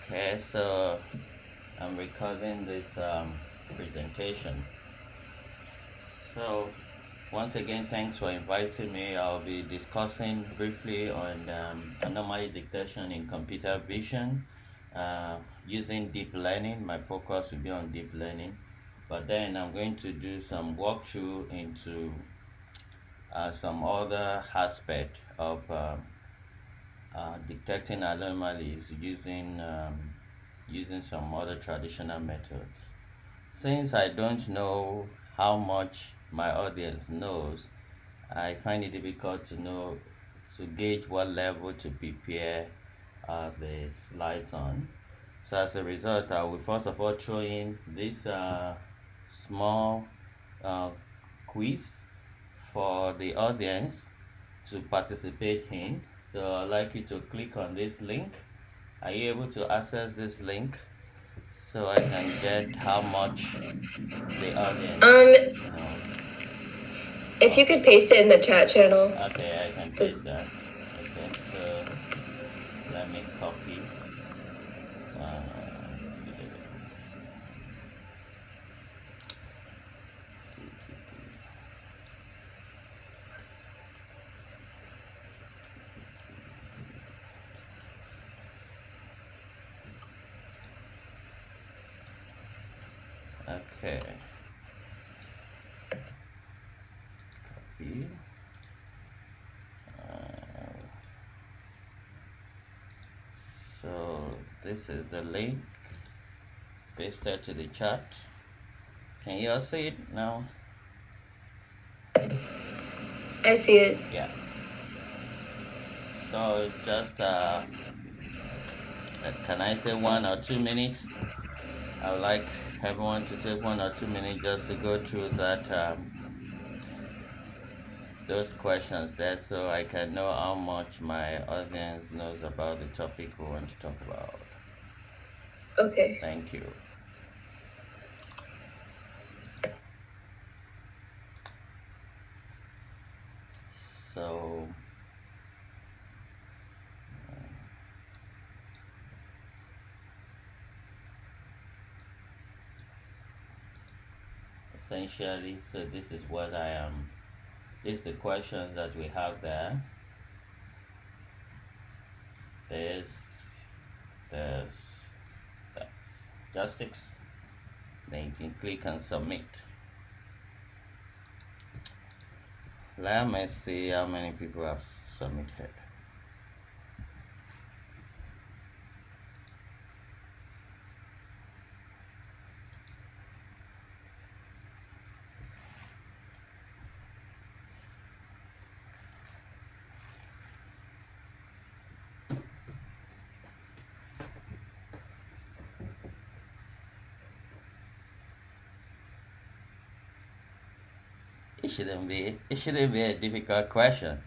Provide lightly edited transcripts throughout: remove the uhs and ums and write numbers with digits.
Okay, so I'm recording this presentation. So once again, thanks for inviting me. I'll be discussing briefly on anomaly detection in computer vision using deep learning. My focus will be on deep learning, but then I'm going to do some walkthrough into some other aspect of detecting anomalies using some other traditional methods. Since I don't know how much my audience knows, I find it difficult to gauge what level to prepare the slides on. So as a result, I will first of all throw in this small uh, quiz for the audience to participate in. So I'd like you to click on this link. Are you able to access this link so I can get how much the audience knows? If you could paste it in the chat channel. Okay, I can paste that. Okay, so let me copy. Uh, okay, copy. So this is the link. Paste that to the chat. Can you all see it now? I see it. Yeah. So just can I say 1 or 2 minutes? I would like everyone to take 1 or 2 minutes just to go through those questions there, so I can know how much my audience knows about the topic we want to talk about. Okay. Thank you. So essentially, so this is what I am. This is the questions that we have there. There's just 6. Then you can click and submit. Let me see how many people have submitted. It shouldn't be a difficult question.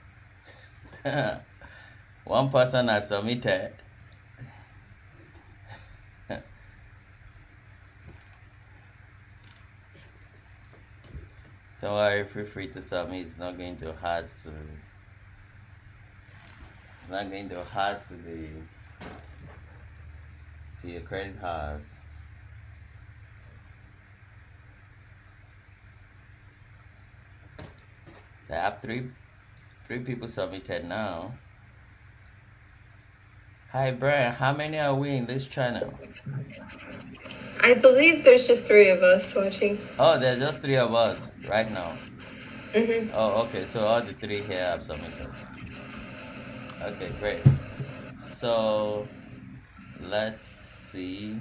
One person has submitted. Don't worry, feel free to submit. It's not going to hard to your credit cards. So I have three people submitted now. Hi Brian, how many are we in this channel? I believe there's just 3 of us watching. Oh, there's just 3 of us right now. Mm-hmm. Oh, okay, so all the 3 here have submitted. Okay, great. So let's see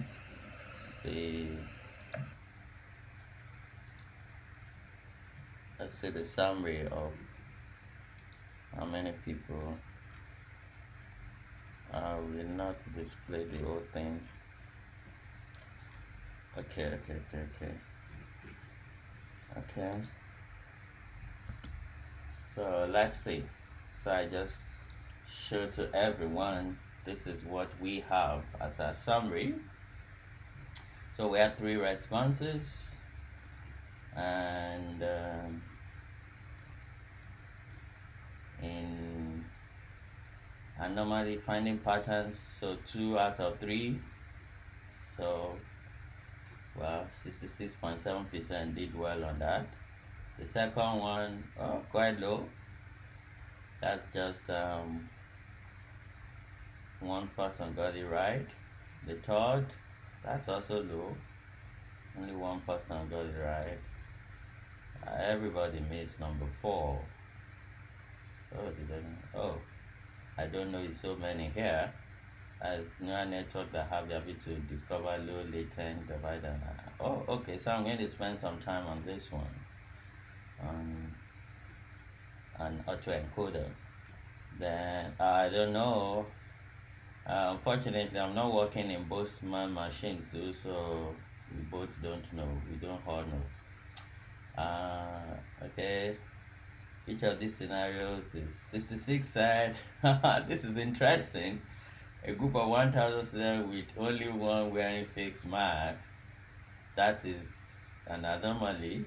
the summary of how many people. I will not display the whole thing. Okay. So let's see. So I just show to everyone this is what we have as a summary. So we have 3 responses, and in anomaly finding patterns, so 2 out of 3 So, well, 66.7% did well on that. The second one, oh, quite low. That's just one person got it right. The third, that's also low. Only one person got it right. Everybody missed number 4. Oh, I don't know, it's so many here. As neural network that have the ability to discover low latent divider. Oh, okay, so I'm going to spend some time on this one. An autoencoder. Then I don't know. Unfortunately, I'm not working in both man machine too, so we both don't know. We don't all know. Okay. Each of these scenarios is 66 side. This is interesting. A group of 1,000 students with only one wearing fixed mask. That is an anomaly.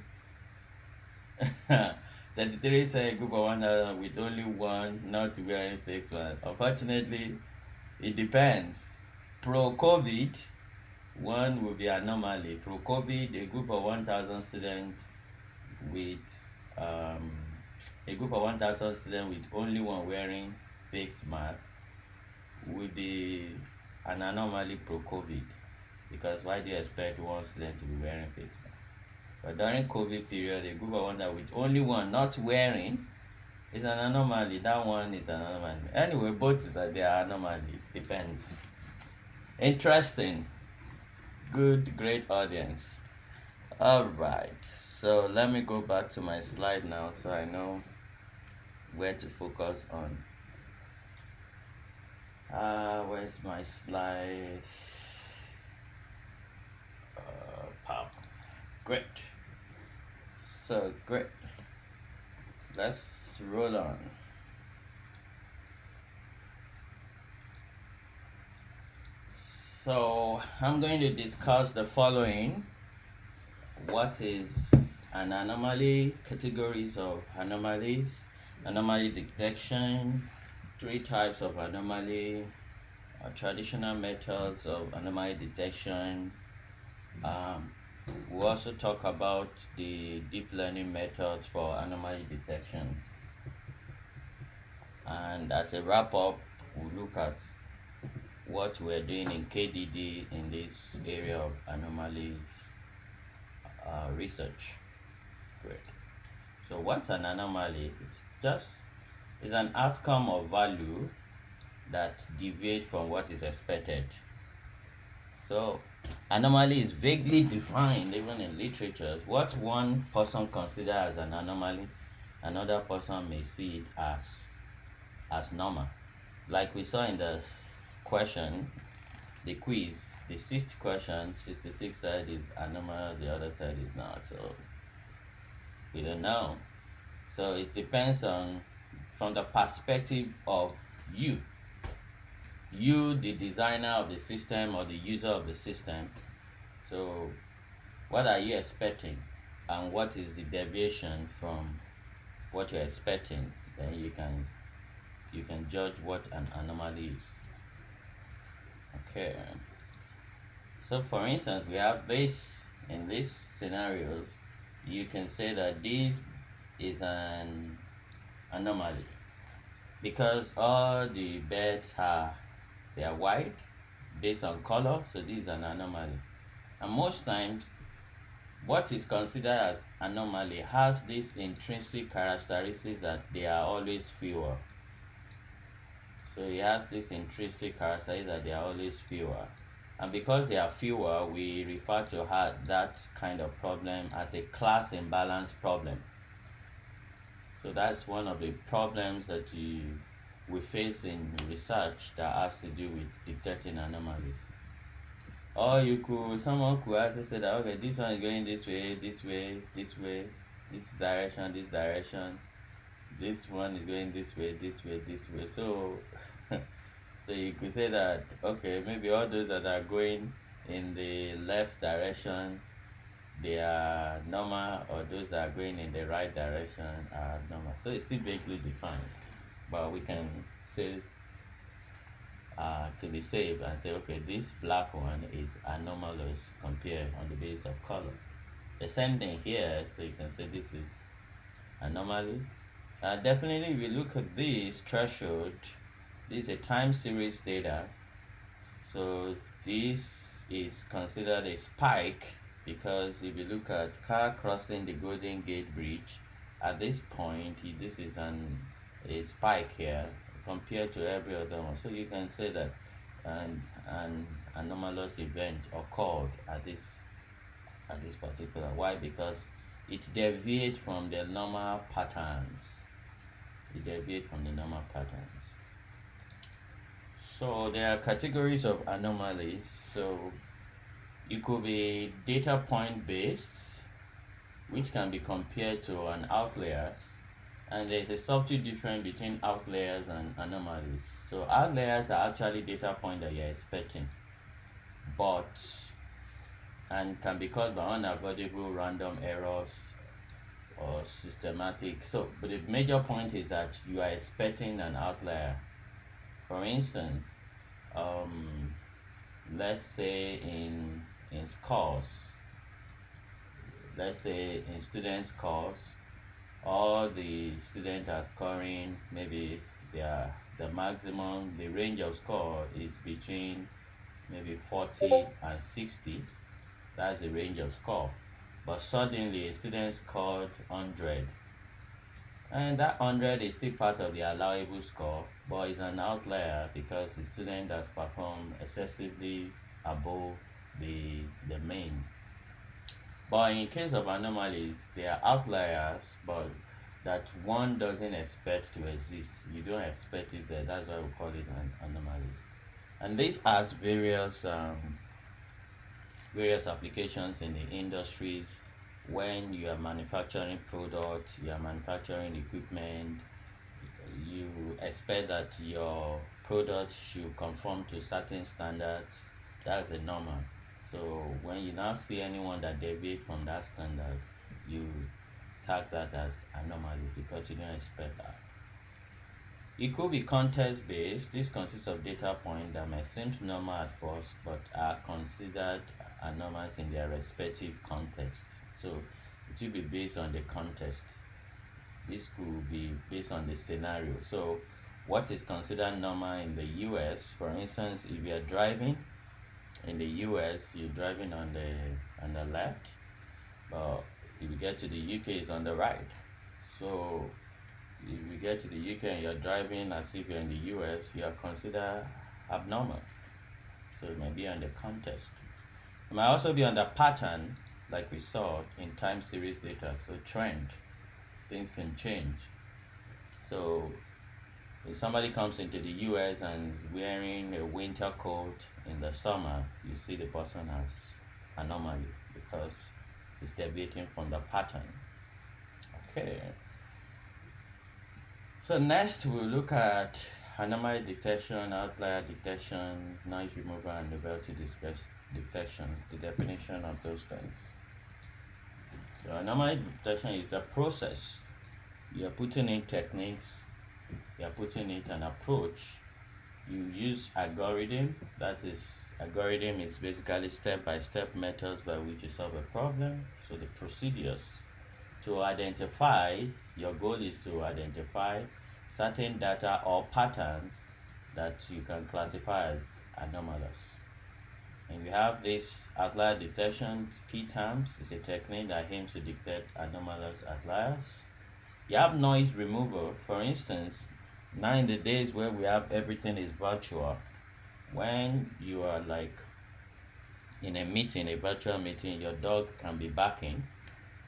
33 say a group of 1,000 with only one not wearing fixed mask. Unfortunately, it depends. Pro-COVID, one will be anomaly. Pro-COVID, a group of 1,000 students with with only one wearing fixed mask would be an anomaly pro-COVID, because why do you expect one student to be wearing face mask? But during COVID period, a group of 1,000 with only one not wearing is an anomaly. That one is an anomaly. Anyway, both that they are anomaly. Depends. Interesting. Good, great audience. Alright, so let me go back to my slide now so I know where to focus on. Where's my slide? Great. So great. Let's roll on. So I'm going to discuss the following. What is an anomaly? Categories of anomalies. Anomaly detection. 3 types of anomaly. Traditional methods of anomaly detection. We'll also talk about the deep learning methods for anomaly detection. And as a wrap up, we'll look at what we're doing in KDD in this area of anomalies research. Great. So what's an anomaly? It's an outcome of value that deviates from what is expected. So anomaly is vaguely defined even in literature. What one person considers as an anomaly, another person may see it as normal. Like we saw in the question, the quiz, the 6th question, 66 side is anomaly, the other side is not. So we don't know. So it depends on from the perspective of you, the designer of the system or the user of the system. So what are you expecting, and what is the deviation from what you're expecting? Then you can judge what an anomaly is. Okay. So for instance, we have this. In this scenario, you can say that this is an anomaly because all the beds are white based on color, so this is an anomaly. And most times what is considered as anomaly has these intrinsic characteristics that they are always fewer. So it has this intrinsic characteristics that they are always fewer. And because they are fewer, we refer to that kind of problem as a class imbalance problem. So that's one of the problems that we face in research that has to do with detecting anomalies. Or someone could also say that, okay, this one is going this way, this way, this way, this direction, this direction. This one is going this way, this way, this way. So, so you could say that, okay, maybe all those that are going in the left direction, they are normal, or those that are going in the right direction are normal. So it's still vaguely defined, but we can say to be safe and say, okay, this black one is anomalous compared on the basis of color. The same thing here, so you can say this is anomaly. Definitely, if you look at this threshold, this is a time series data. So this is considered a spike because if you look at car crossing the Golden Gate Bridge, at this point, this is a spike here compared to every other one. So you can say that an anomalous event occurred at this particular. Why? Because it deviates from the normal patterns. So there are categories of anomalies. So it could be data point based, which can be compared to an outliers. And there's a subtle difference between outliers and anomalies. So outliers are actually data point that you're expecting, and can be caused by unavoidable random errors or systematic. But the major point is that you are expecting an outlier. For instance, let's say in scores, let's say in student scores, all the students are scoring maybe the maximum, the range of score is between maybe 40 and 60. That's the range of score. But suddenly a student scored 100, and that 100 is still part of the allowable score, but it's an outlier because the student has performed excessively above the mean. But in case of anomalies, they are outliers, but that one doesn't expect to exist. You don't expect it there. That's why we call it an anomalies. And this has various applications in the industries. When you are manufacturing products, you are manufacturing equipment, you expect that your product should conform to certain standards. That's a normal. So when you now see anyone that deviates from that standard, you tag that as anomaly because you don't expect that. It could be context based. This consists of data points that may seem normal at first but are considered anomalies in their respective context. So it will be based on the context. This could be based on the scenario. So what is considered normal in the US, for instance, if you are driving in the US, you're driving on the left, but if you get to the UK, it's on the right. So if you get to the UK and you're driving as if you're in the US, you are considered abnormal. So it may be on the context. It might also be on the pattern, like we saw in time series data. So trend, things can change. So if somebody comes into the US and is wearing a winter coat in the summer, you see the person has anomaly because it's deviating from the pattern. Okay. So next we'll look at anomaly detection, outlier detection, noise removal, and novelty detection, the definition of those things. So anomaly detection is a process. You're putting in techniques, you're putting in an approach. You use algorithm. Algorithm is basically step-by-step methods by which you solve a problem. So the procedures to identify, your goal is to identify certain data or patterns that you can classify as anomalous. And we have this outlier detection key terms. It's a technique that aims to detect anomalous outliers. You have noise removal. For instance, now in the days where we have everything is virtual, when you are like in a virtual meeting, your dog can be barking.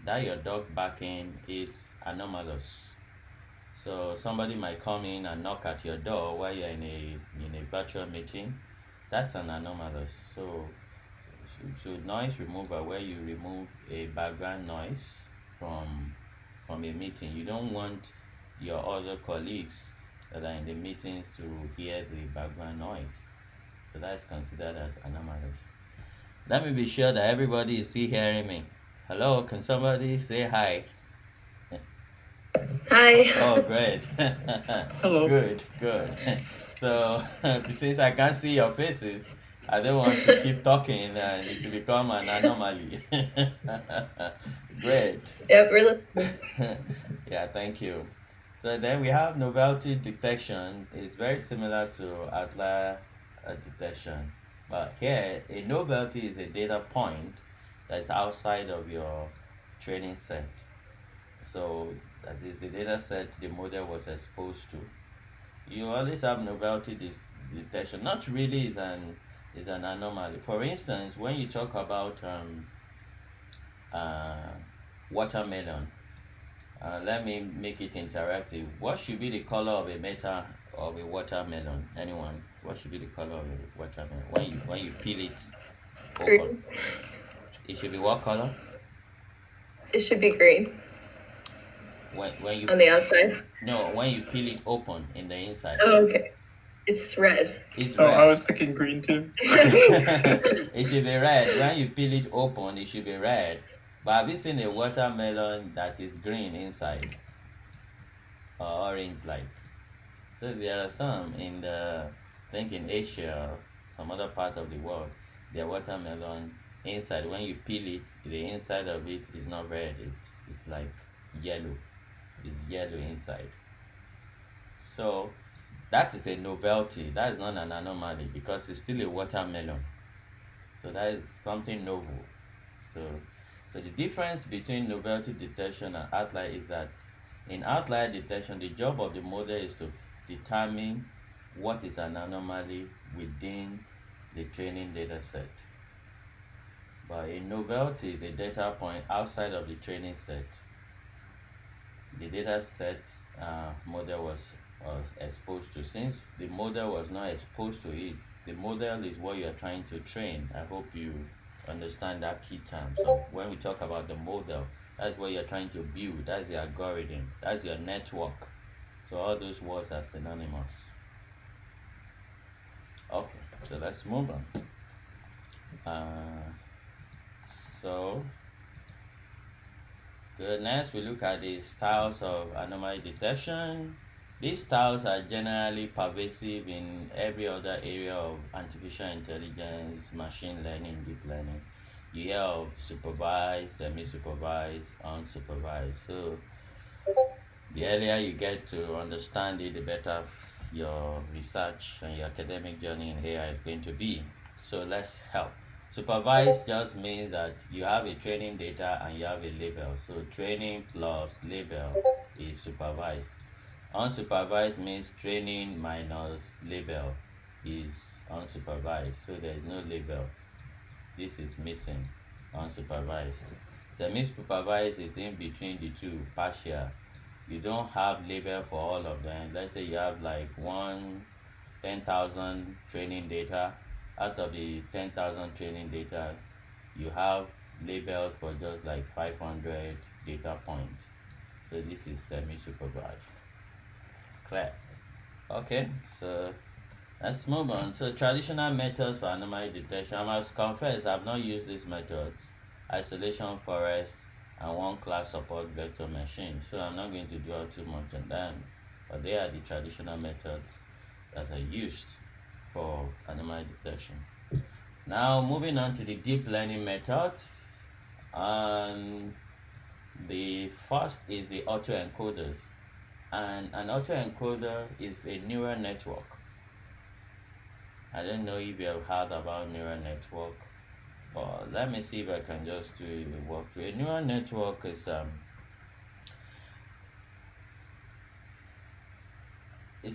That your dog barking is anomalous. So somebody might come in and knock at your door while you're in a virtual meeting. That's an anomalous. So noise removal, where you remove a background noise from a meeting. You don't want your other colleagues that are in the meetings to hear the background noise. So that's considered as anomalous. Let me be sure that everybody is still hearing me. Hello, can somebody say hi? Hi. Oh, great. Hello. Good, good. So, since I can't see your faces, I don't want to keep talking and it will become an anomaly. Great. Yep, we're listening. Yeah, thank you. So then we have novelty detection. It's very similar to outlier detection. But here, a novelty is a data point that is outside of your training set. So that is the data set the model was exposed to. You always have novelty detection. Not really is an anomaly. For instance, when you talk about uh, watermelon, let me make it interactive. What should be the color of a watermelon? Anyone? What should be the color of a watermelon when you peel it open? Green. It should be what color? It should be green When you on the outside. no when you peel it open in the inside, Oh, okay. It's red. it's Oh, I red. was thinking green too. It should be red. When you peel it open, it should be red. But have you seen a watermelon that is green inside or orange like? So there are some in I think in Asia, some other part of the world, their watermelon inside, when you peel it, the inside of it is not red. It's like yellow. It's yellow inside. So that is a novelty. That is not an anomaly because it's still a watermelon. So that is something novel. So, so the difference between novelty detection and outlier is that in outlier detection, the job of the model is to determine what is an anomaly within the training data set. But a novelty is a data point outside of the training set. The data set model was exposed to. Since the model was not exposed to it, the model is what you are trying to train. I hope you understand that key term. So when we talk about the model, that's what you're trying to build. That's the algorithm. That's your network. So all those words are synonymous. Okay, so let's move on. So good. Next, we look at the styles of anomaly detection. These styles are generally pervasive in every other area of artificial intelligence, machine learning, deep learning. You hear of supervised, semi-supervised, unsupervised. So the earlier you get to understand it, the better your research and your academic journey in AI is going to be. So let's help. Supervised just means that you have a training data and you have a label. So training plus label is supervised. Unsupervised means training minus label is unsupervised. So there is no label. This is missing. Unsupervised. Semi-supervised is in between the two, partial. You don't have label for all of them. Let's say you have like 10,000 training data. Out of the 10,000 training data, you have labels for just like 500 data points. So this is semi-supervised. Clear? Okay, so let's move on. So traditional methods for anomaly detection. I must confess I've not used these methods. Isolation forest and one class support vector machine. So I'm not going to dwell too much on them. But they are the traditional methods that are used for anomaly detection. Now moving on to the deep learning methods. The first is the autoencoders. And an autoencoder is a neural network. I don't know if you have heard about neural network, but let me see if I can just do a walkthrough. A neural network is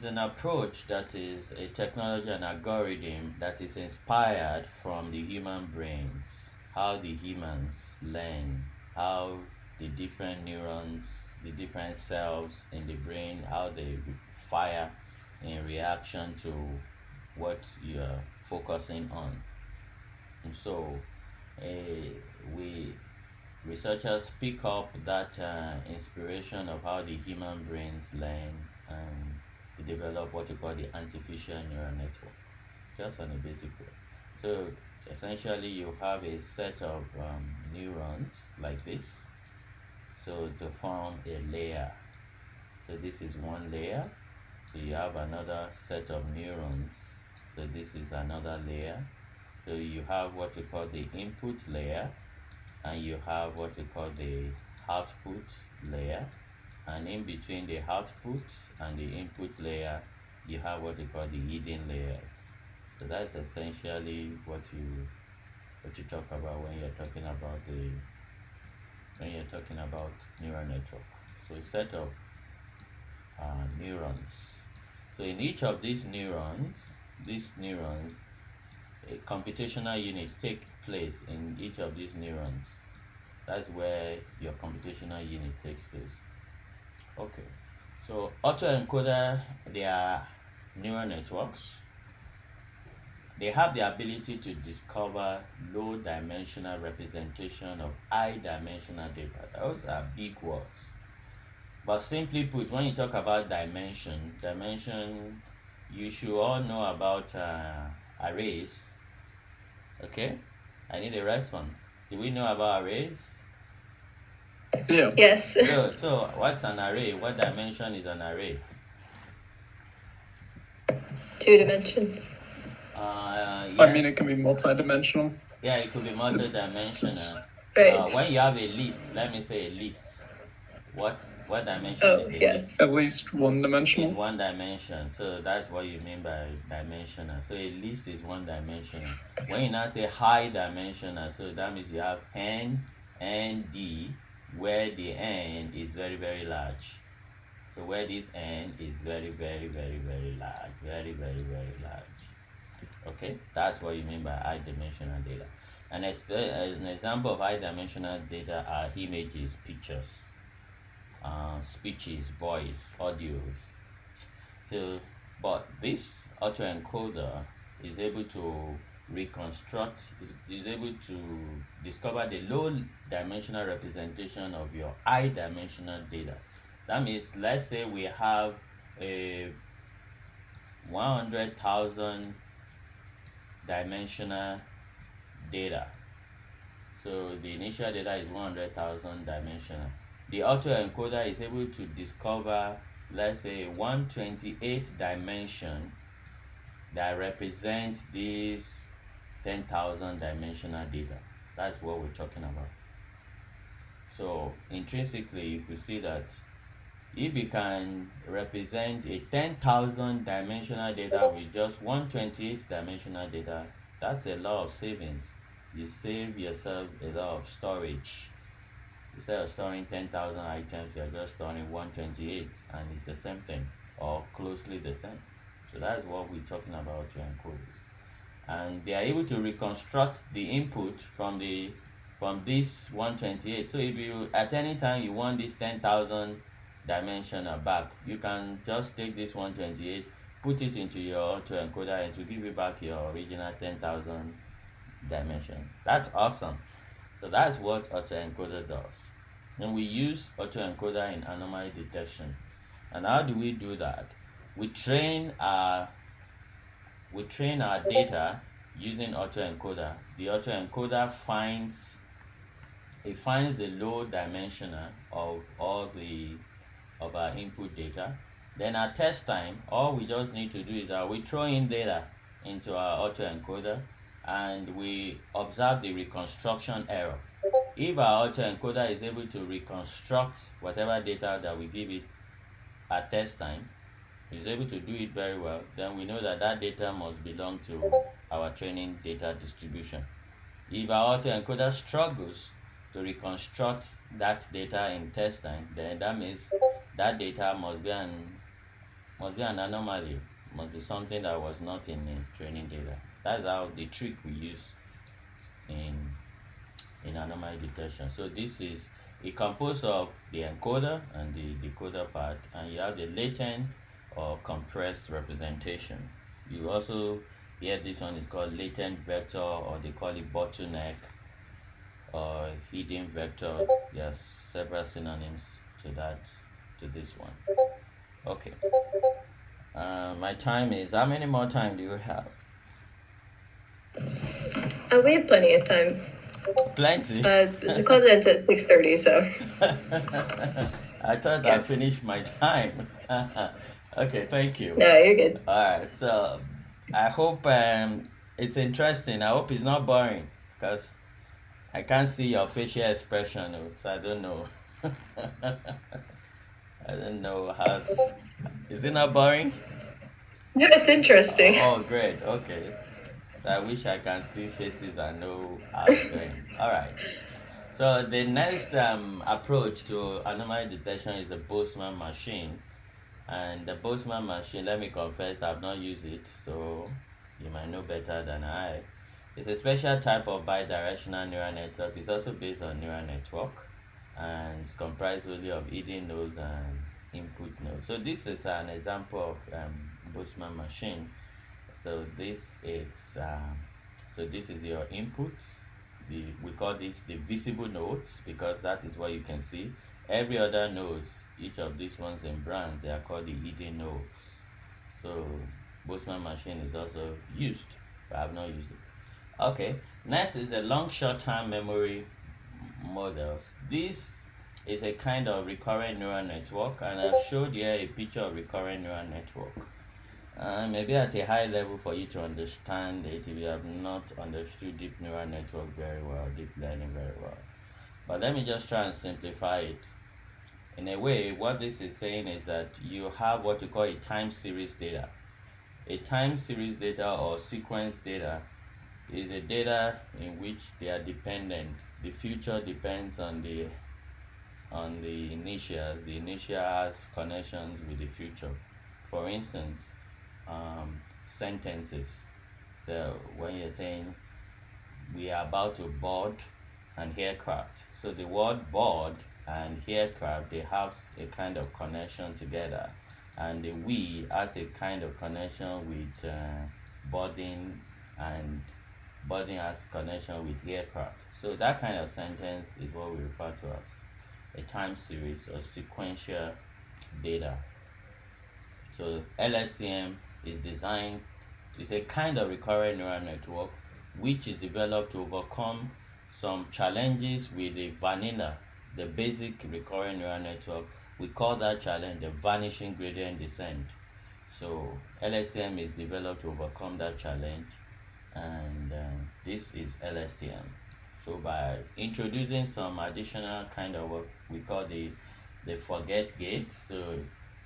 an approach that is a technology and algorithm that is inspired from the human brains, how the humans learn, how the different neurons, the different cells in the brain, how they fire in reaction to what you're focusing on. And so we researchers pick up that inspiration of how the human brains learn and they develop what you call the artificial neural network, just on a basic way. So essentially you have a set of neurons like this, so to form a layer. So this is one layer. So you have another set of neurons. So this is another layer. So you have what you call the input layer, and you have what you call the output layer. And in between the output and the input layer, you have what you call the hidden layers. So that's essentially what you talk about when you're talking about neural network. So a set of neurons. So in each of these neurons, a computational unit take place in each of these neurons. That's where your computational unit takes place. Okay, so autoencoder, they are neural networks. They have the ability to discover low dimensional representation of high dimensional data. Those are big words. But simply put, when you talk about dimension, you should all know about arrays. Okay, I need a response. Do we know about arrays? Yeah. Yes. Good. So what's an array? What dimension is an array? 2 dimensions. Yes. I mean, it can be multidimensional. Yeah, it could be multi-dimensional. Right. When you have a list, let me say a list, what dimension Oh, is a yes. list? At least one It's dimensional. one dimension. So that's what you mean by dimensional. So a list is one dimensional. When you now say high dimensional, so that means you have n, d, where the n is very, very large. So where this n is very, very, very, very large, very, very, very large. Okay, that's what you mean by high dimensional data. And as an example of high dimensional data are images, pictures, speeches, voice, audios. So, but this autoencoder is able to reconstruct, is able to discover the low dimensional representation of your high dimensional data. That means, let's say we have a 100,000 dimensional data. So the initial data is 100,000 dimensional. The autoencoder is able to discover, let's say, 128 dimension that represent this 10,000 dimensional data. That's what we're talking about. So intrinsically, you could see that if you can represent a 10,000 dimensional data with just 128 dimensional data, that's a lot of savings. You save yourself a lot of storage. Instead of storing 10,000 items, you're just storing 128, and it's the same thing, or closely the same. So that's what we're talking about to encoders. And they are able to reconstruct the input from this 128. So if you, at any time you want this 10,000 dimensional back, you can just take this 128, put it into your autoencoder, and to give you back your original 10,000 dimension. That's awesome. So that's what autoencoder does. And we use autoencoder in anomaly detection. And how do we do that? We train our data using autoencoder. The autoencoder finds the low dimensional of all of our input data. Then at test time, all we just need to do is we throw in data into our autoencoder, and we observe the reconstruction error. If our autoencoder is able to reconstruct whatever data that we give it at test time, is able to do it very well, then we know that that data must belong to our training data distribution. If our autoencoder struggles to reconstruct that data in test time, then that means that data must be an anomaly, must be something that was not in the training data. That's how the trick we use in anomaly detection. So this is it composed of the encoder and the decoder part, and you have the latent or compressed representation. You also hear this one is called latent vector, or they call it bottleneck or hidden vector. There's several synonyms to this one. Okay. My time is, how many more time do you have? We have plenty of time. Plenty. The club ends at 6:30, so. I thought I finished my time. Okay, thank you. No, you're good. All right, so I hope it's interesting. I hope it's not boring because I can't see your facial expression, so I don't know. I don't know how. Is it not boring? Yeah, it's interesting. Oh, great. Okay. So I wish I can see faces and know how it's going. All right. So the next approach to anomaly detection is the Boltzmann machine. And the Boltzmann machine, let me confess, I've not used it, so you might know better than I. It's a special type of bidirectional neural network. It's also based on neural network, and it's comprised only of hidden nodes and input nodes. So this is an example of Boltzmann machine. So this is your inputs. We call this the visible nodes because that is what you can see. Every other nodes, each of these ones in brands, they are called the hidden nodes. So Boltzmann machine is also used, but I have not used it. Okay, next is the long short-term memory models. This is a kind of recurrent neural network, and I've showed here a picture of recurrent neural network. Maybe at a high level for you to understand it if you have not understood deep neural network very well, deep learning very well. But let me just try and simplify it. In a way, what this is saying is that you have what you call a time series data. A time series data or sequence data is a data in which they are dependent. The future depends on the initial. The initial has connections with the future. For instance, sentences. So when you're saying we are about to board an aircraft, so the word board and aircraft, they have a kind of connection together, and the we has a kind of connection with boarding, and boarding has connection with aircraft. So that kind of sentence is what we refer to as a time series or sequential data. So LSTM is designed, it's a kind of recurrent neural network which is developed to overcome some challenges with the vanilla, the basic recurrent neural network. We call that challenge the vanishing gradient descent. So LSTM is developed to overcome that challenge, and this is LSTM. So by introducing some additional kind of what we call the forget gates, so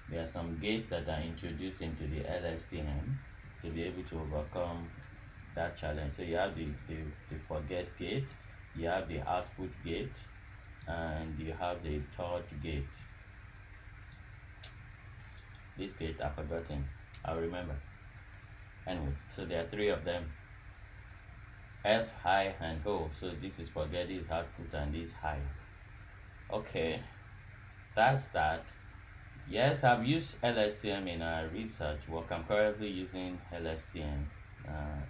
there are some gates that are introduced into the LSTM to be able to overcome that challenge. So you have the forget gate, you have the output gate, and you have the third gate. This gate I've forgotten, I'll remember. Anyway, so there are three of them, F, high, and O. So this is forget, this is output, and this high. Okay, that's that. Yes, I've used LSTM in our research work. I'm currently using LSTM,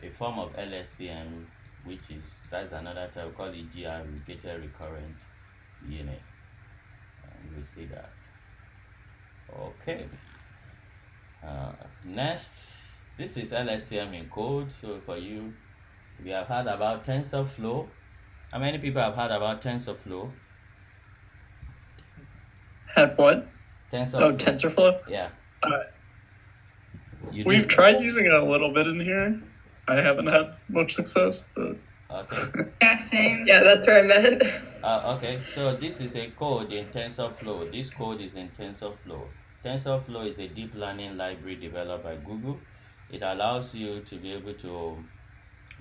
a form of LSTM, which is, that's another type, we call it GR, gated recurrent unit. And we see that. Okay. Next, this is LSTM in code. So for you, we have heard about TensorFlow. How many people have heard about TensorFlow? Had what? TensorFlow. Oh, TensorFlow? Yeah. We've tried using it a little bit in here. I haven't had much success, but... Okay. Yeah, same. Yeah, that's what I meant. Okay, so this is a code in TensorFlow. This code is in TensorFlow. TensorFlow is a deep learning library developed by Google. It allows you to be able to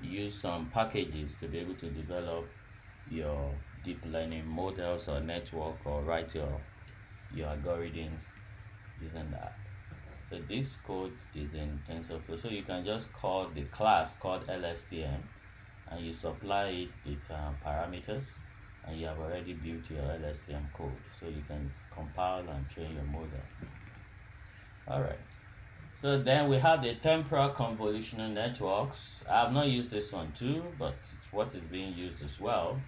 use some packages to be able to develop your deep learning models or network, or write your algorithms using that. So this code is in TensorFlow. So you can just call the class called LSTM, and you supply it its parameters, and you have already built your LSTM code. So you can compile and train your model. Alright. So then we have the Tempura convolutional networks. I have not used this one too, but it's what is being used as well.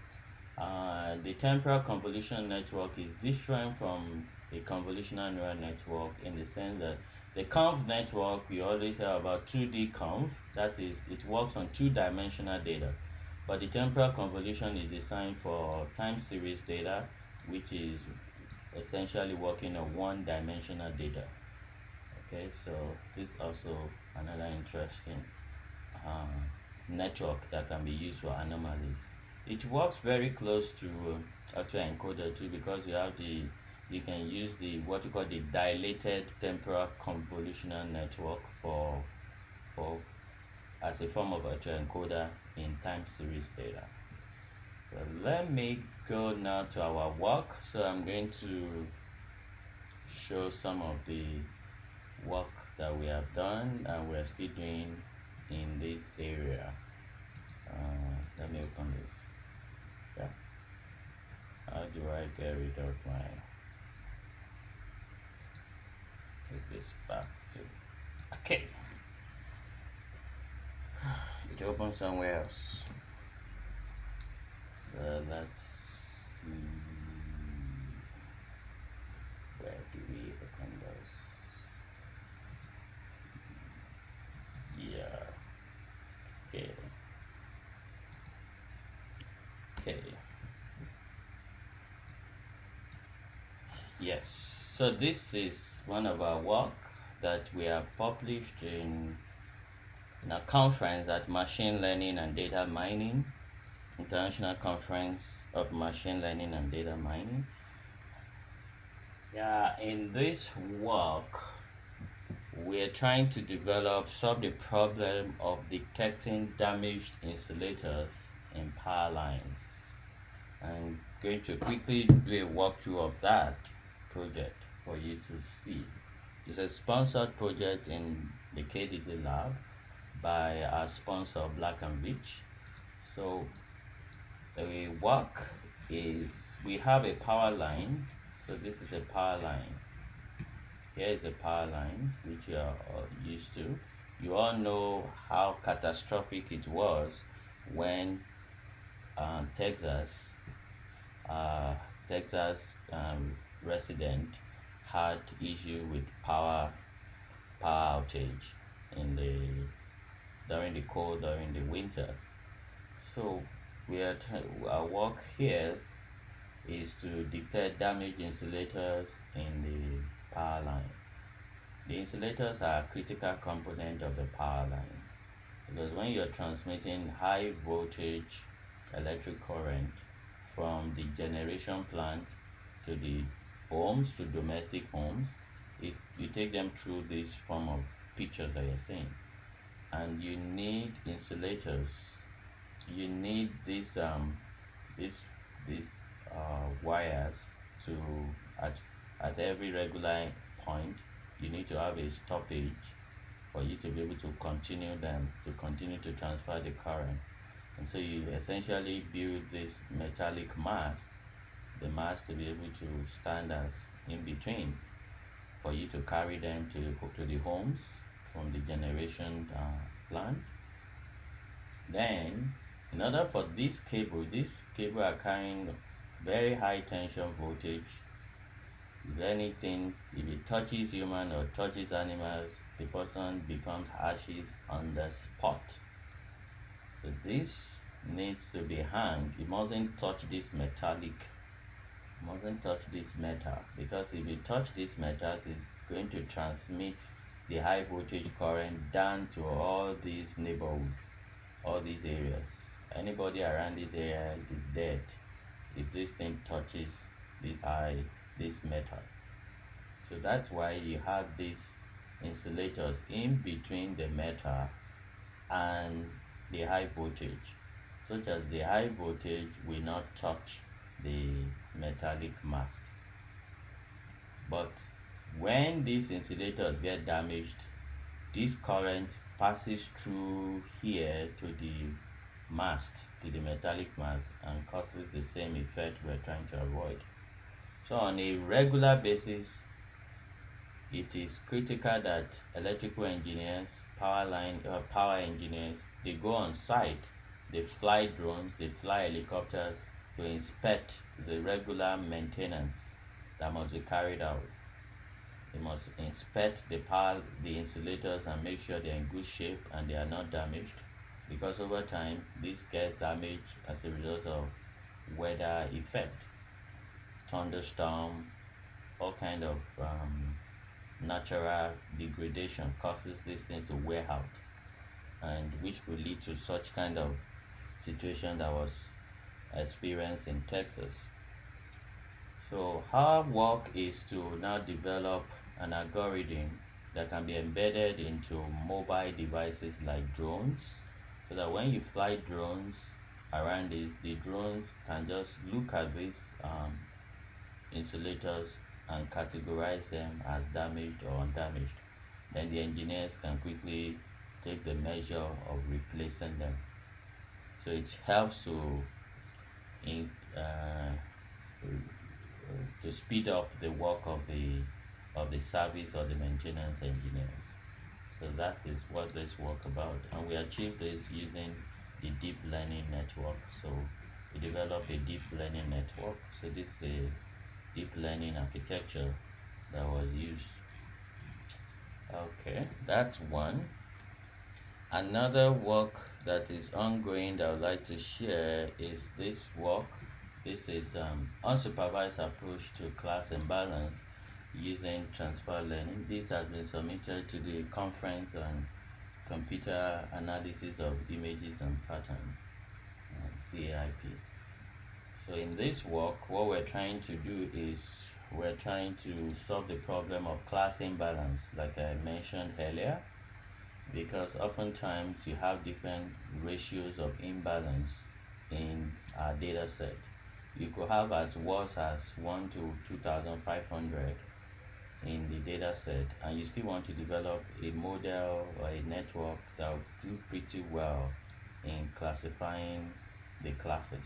The Tempura convolutional network is different from a convolutional neural network in the sense that the conv network, we always hear about 2D conv, that is, it works on two-dimensional data. But the Tempura convolution is designed for time series data, which is essentially working on one-dimensional data. Okay, so this is also another interesting network that can be used for anomalies. It works very close to encoder too, because you can use the what you call the dilated temporal convolutional network for as a form of encoder in time series data. So let me go now to our work. So I'm going to show some of the work that we have done and we're still doing in this area. Let me open this. Yeah. How do I get rid of my take this back to okay. It opens somewhere else. So let's see, where do we open those? Yeah. Okay. Okay. Yes. So this is one of our work that we have published in a conference at Machine Learning and Data Mining, International Conference of Machine Learning and Data Mining. Yeah, in this work, we're trying to solve the problem of detecting damaged insulators in power lines. I'm going to quickly do a walkthrough of that project for you to see. It's a sponsored project in the KDD lab by our sponsor Black & Veatch. So the work is, we have a power line. So this is a power line. Here is a power line which you are used to. You all know how catastrophic it was when Texas resident had issue with power outage during the winter. So our work here is to detect damaged insulators in the power line. The insulators are a critical component of the power lines, because when you're transmitting high voltage electric current from the generation plant to the homes, to domestic homes, you take them through this form of picture that you're seeing, and you need insulators. You need these wires to at every regular point. You need to have a stoppage for you to be able to continue to transfer the current. And so you essentially build this metallic mast, the mast to be able to stand as in between for you to carry them to the homes from the generation plant. Then, in order for this cable are carrying very high tension voltage. If it touches human or touches animals, the person becomes ashes on the spot. So this needs to be hung. It mustn't touch this metal, because if it touch these metals, it's going to transmit the high voltage current down to all these neighborhood, all these areas. Anybody around this area is dead if this thing touches this metal. So that's why you have these insulators in between the metal and the high voltage, such as the high voltage will not touch the metallic mast. But when these insulators get damaged, this current passes through here to the mast, to the metallic mast, and causes the same effect we're trying to avoid. So on a regular basis, it is critical that electrical engineers, power engineers, they go on site, they fly drones, they fly helicopters to inspect the regular maintenance that must be carried out. They must inspect the insulators and make sure they're in good shape and they are not damaged, because over time this gets damaged as a result of weather effect, thunderstorm, all kind of natural degradation causes these things to wear out, and which could lead to such kind of situation that was experienced in Texas. So our work is to now develop an algorithm that can be embedded into mobile devices like drones, so that when you fly drones around this, the drones can just look at these insulators and categorize them as damaged or undamaged. Then the engineers can quickly take the measure of replacing them. So it helps in, uh, to speed up the work of the service or the maintenance engineers. So that is what this work about, and we achieve this using the deep learning network. So we developed a deep learning network. So this is a deep learning architecture that was used. Okay, that's one. Another work that is ongoing that I would like to share is this work. This is unsupervised approach to class imbalance using transfer learning. This has been submitted to the conference on computer analysis of images and patterns, CAIP. So in this work, what we're trying to do is we're trying to solve the problem of class imbalance, like I mentioned earlier, because oftentimes you have different ratios of imbalance in our data set. You could have as worse as 1 to 2,500 in the data set, and you still want to develop a model or a network that will do pretty well in classifying the classes.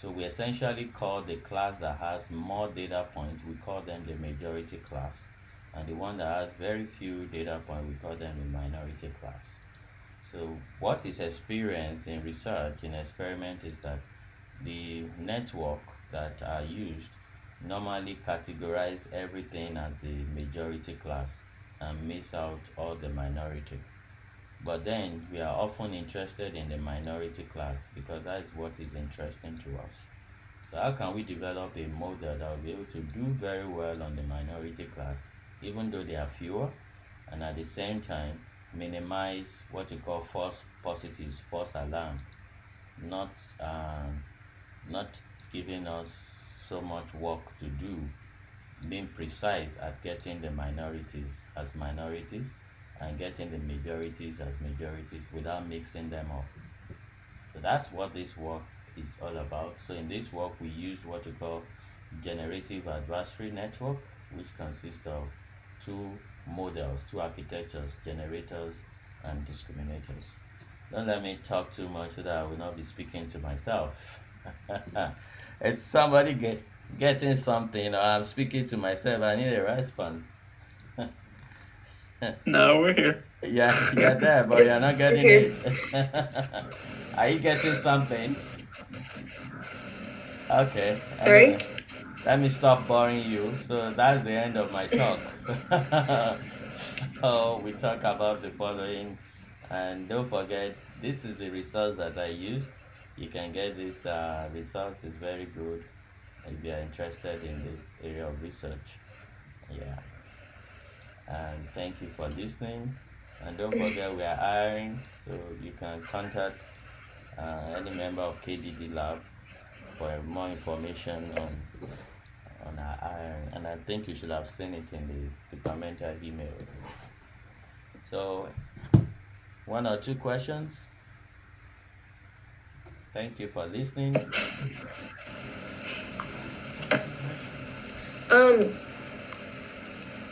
So we essentially call the class that has more data points, we call them the majority class, and the one that has very few data points, we call them the minority class. So what is experienced in research, in experiment, is that the network that are used normally categorize everything as the majority class and miss out all the minority. But then we are often interested in the minority class because that is what is interesting to us. So how can we develop a model that will be able to do very well on the minority class, even though they are fewer, and at the same time minimize what you call false positives, false alarm, not giving us so much work to do, being precise at getting the minorities as minorities and getting the majorities as majorities without mixing them up. So that's what this work is all about. So in this work we use what we call generative adversary network, which consists of two models, two architectures, generators and discriminators. Don't let me talk too much so that I will not be speaking to myself. It's somebody getting something, or I'm speaking to myself. I need a response. No, we're here. Yeah, you're there, but you're not getting it. Are you getting something? Okay. Sorry? Anyway, let me stop boring you. So that's the end of my talk. So we talk about the following, and don't forget, this is the results that I used. You can get this results. It's very good if you are interested in this area of research. Yeah. And thank you for listening. And don't forget, we are hiring, so you can contact any member of KDD Lab for more information on our hiring. And I think you should have seen it in the departmental email. So, one or two questions? Thank you for listening.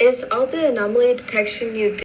Is all the anomaly detection you